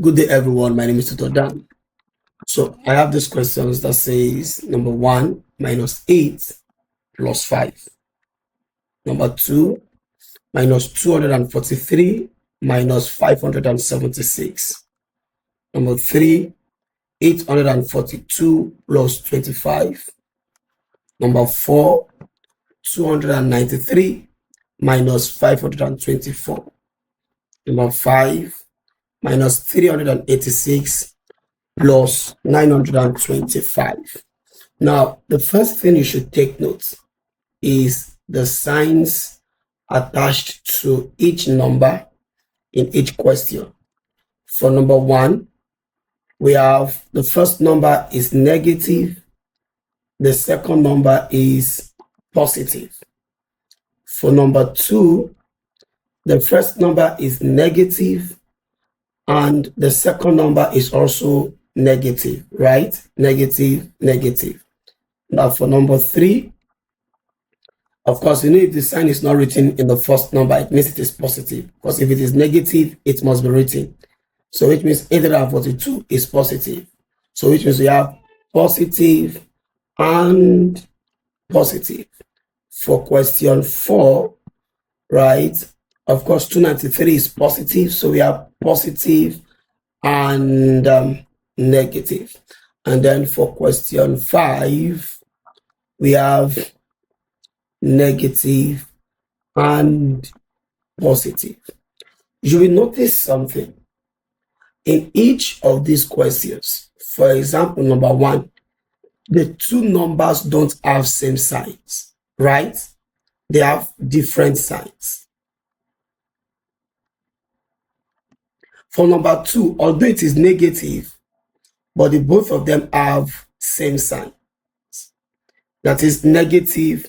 Good day, everyone. My name is Goddan. So I have these questions that says number 1 minus 8 plus 5. Number 2 minus 243 minus 576. Number 3 842 plus 25. Number 4 293 minus 524. Number 5 minus 386 plus 925. Now, the first thing you should take note is the signs attached to each number in each question. For number 1, we have the first number is negative, the second number is positive. For number 2, the first number is negative and the second number is also negative, right? Negative, negative. Now for number 3, of course, if the sign is not written in the first number, it means it is positive. Because if it is negative, it must be written. So which means 842 is positive. So which means we have positive and positive. For question 4, right? Of course, 293 is positive. So we have positive and negative. And then for question 5, we have negative and positive. You will notice something in each of these questions. For example, number 1, the two numbers don't have same signs, right? They have different signs. For number 2, although it is negative, but both of them have same sign. That is negative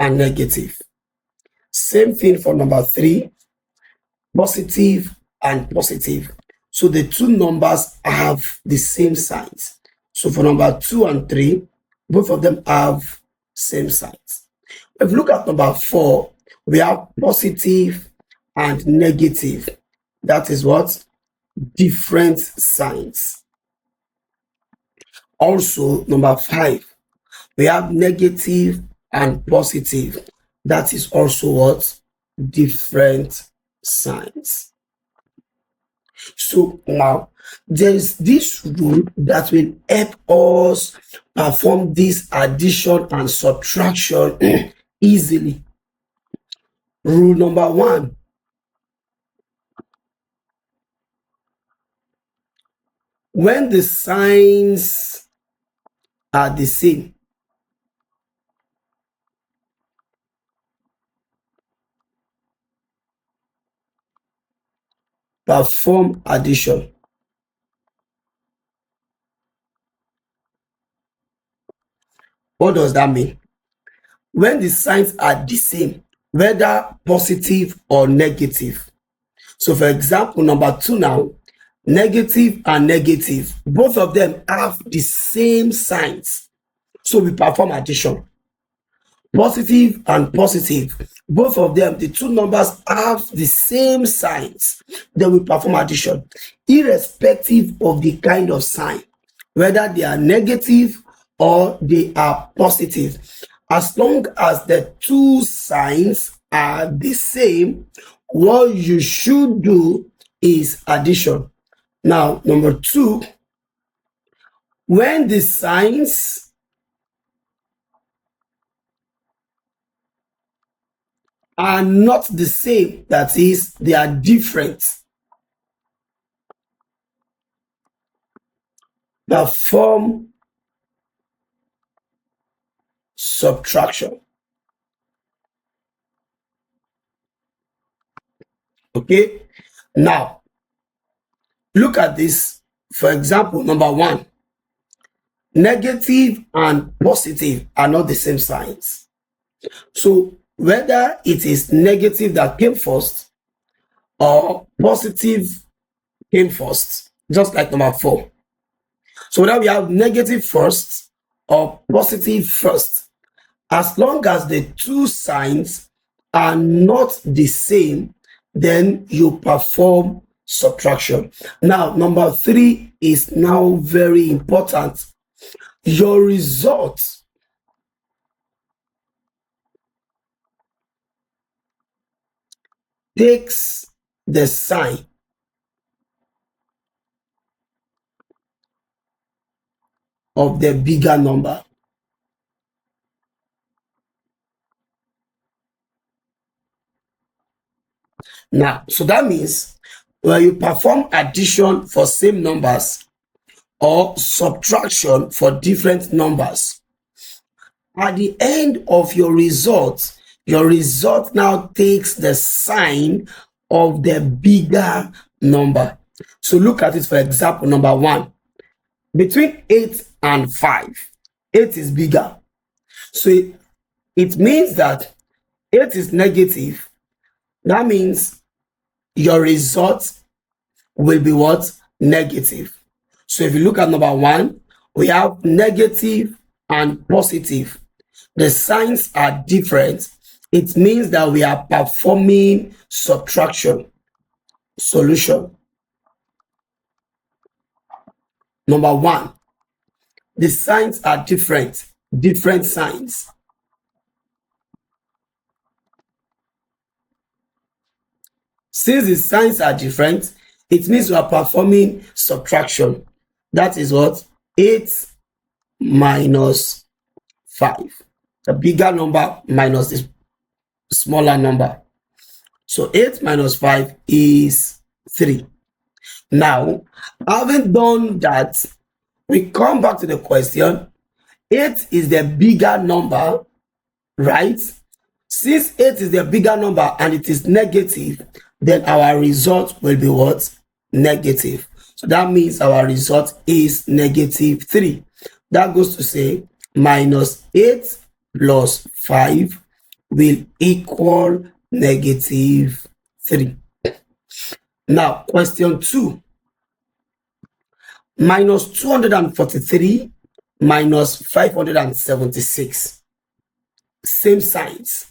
and negative. Same thing for number 3, positive and positive. So the two numbers have the same signs. So for number 2 and 3, both of them have same signs. If you look at number 4, we have positive and negative. That is what? Different signs. Also, number 5, we have negative and positive. That is also what? Different signs. So now, there's this rule that will help us perform this addition and subtraction easily. Rule number 1. When the signs are the same, perform addition. What does that mean? When the signs are the same, whether positive or negative. So for example, number 2 now, negative and negative, both of them have the same signs. So we perform addition. Positive and positive, both of them, the two numbers have the same signs. Then we perform addition, irrespective of the kind of sign, whether they are negative or they are positive. As long as the two signs are the same, what you should do is addition. Now, number 2, when the signs are not the same, that is, they are different, perform subtraction. Okay, now look at this. For example, number 1, negative and positive are not the same signs. So whether it is negative that came first or positive came first, just like number 4. So now we have negative first or positive first. As long as the two signs are not the same, then you perform subtraction. Now, number 3 is now very important. Your result takes the sign of the bigger number. Now, so that means when you perform addition for same numbers or subtraction for different numbers, at the end of your result now takes the sign of the bigger number. So look at it. For example, number 1, between 8 and 5, 8 is bigger. So it means that 8 is negative. That means your result will be what? Negative. So if you look at number 1, we have negative and positive. The signs are different. It means that we are performing subtraction. Solution. Number 1, the signs are different signs. Since the signs are different, it means we are performing subtraction. That is what? 8 minus 5. The bigger number minus the smaller number. So 8 minus 5 is 3. Now, having done that, we come back to the question. 8 is the bigger number, right? Since 8 is the bigger number and it is negative, then our result will be what? Negative. So that means our result is negative 3. That goes to say minus 8 plus 5 will equal negative 3. Now, question 2. Minus 243 minus 576. Same signs.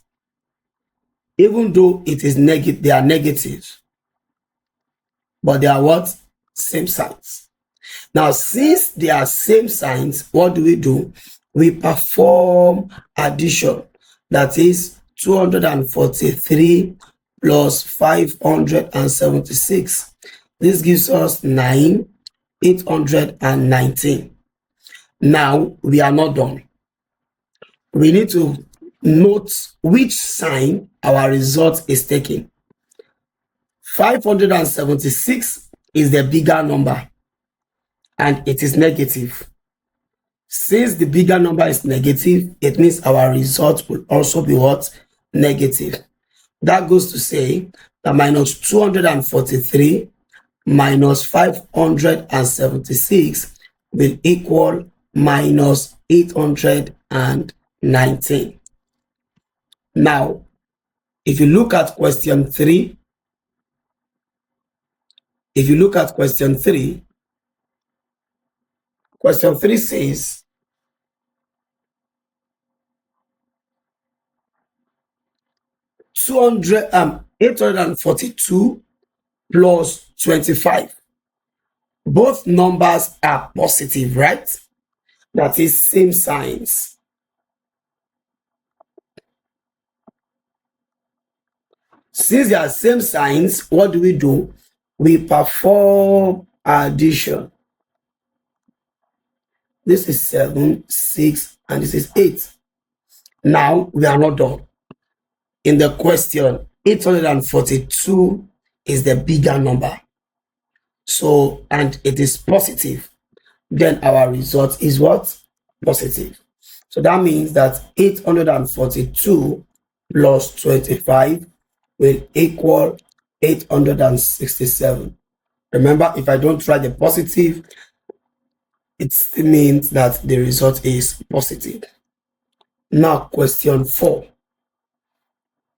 Even though it is negative, they are negative. But they are what? Same signs. Now, since they are same signs, what do? We perform addition. That is 243 plus 576. This gives us 819. Now, we are not done. We need to note which sign our result is taking. 576 is the bigger number and it is negative. Since the bigger number is negative, it means our result will also be what? Negative. That goes to say that minus 243 minus 576 will equal minus 819. Now, if you look at question 3, question 3 says 842 plus 25. Both numbers are positive, right? That is same signs. Since they are same signs, what do? We perform addition. This is 7, 6, and this is 8. Now, we are not done. In the question, 842 is the bigger number. So, and it is positive. Then our result is what? Positive. So that means that 842 plus 25 will equal 867. Remember, if I don't write the positive, it still means that the result is positive. Now, question 4.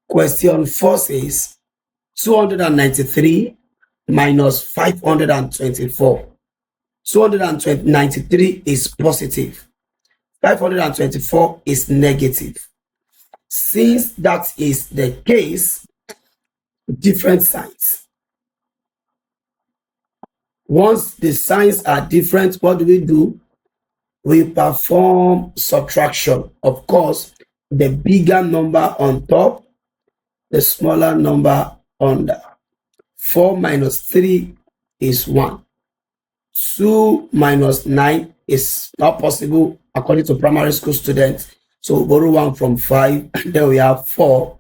Question 4 says 293 minus 524. 293 is positive. 524 is negative. Since that is the case, different signs. Once the signs are different, what do? We perform subtraction. Of course, the bigger number on top, the smaller number under. 4 minus 3 is 1. 2 minus 9 is not possible according to primary school students. So we borrow 1 from 5, then we have 4.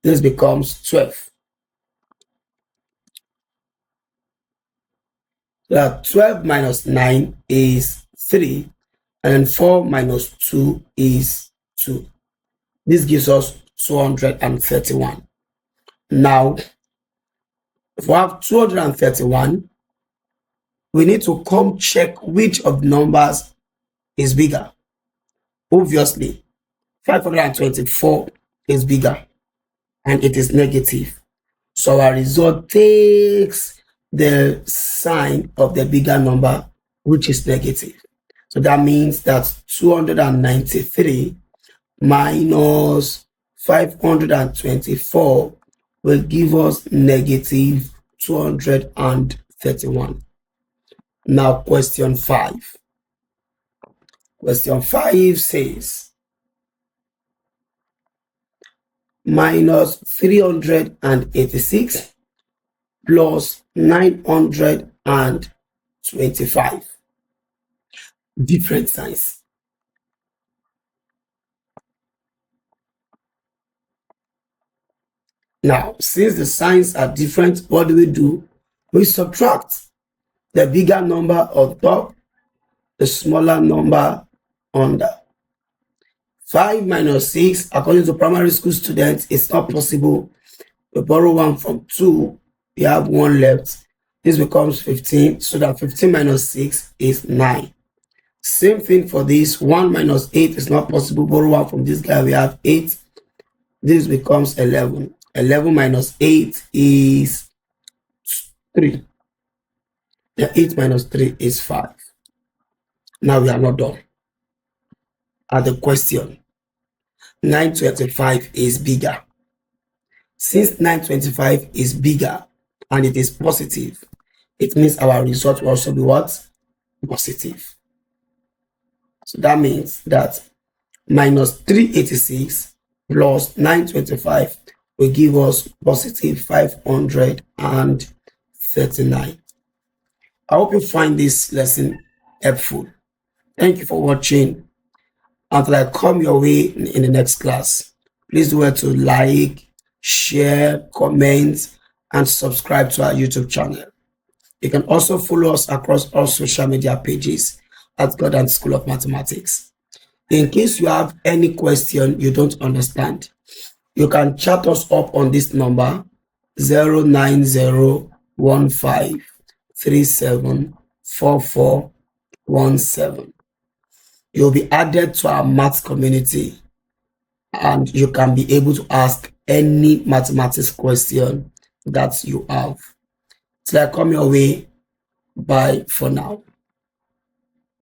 This becomes 12. So 12 minus 9 is 3, and then 4 minus 2 is 2. This gives us 231. Now, if we have 231, we need to come check which of the numbers is bigger. Obviously, 524 is bigger and it is negative. So our result takes the sign of the bigger number, which is negative. So that means that 293 minus 524 will give us negative 231. Now question 5. Question 5 says minus 386 plus 925. Different signs. Now, since the signs are different, what do? We subtract the bigger number on top, the smaller number under. 5 minus 6, according to primary school students, it's not possible. We borrow 1 from 2, we have 1 left. This becomes 15, so that 15 minus 6 is 9. Same thing for this. 1 minus 8 is not possible. Borrow 1 from this guy, we have 8. This becomes 11. 11 minus 8 is 3. The 8 minus 3 is 5. Now we are not done. At the question, 925 is bigger. Since 925 is bigger and it is positive, it means our result will also be what? Positive. So that means that minus 386 plus 925 will give us positive 539. I hope you find this lesson helpful. Thank you for watching. Until I come your way in the next class, please do well to like, share, comment, and subscribe to our YouTube channel. You can also follow us across all social media pages at Goddan School of Mathematics. In case you have any question you don't understand, you can chat us up on this number 09015374417. You'll be added to our maths community and you can be able to ask any mathematics question that you have. Till I come your way, bye for now.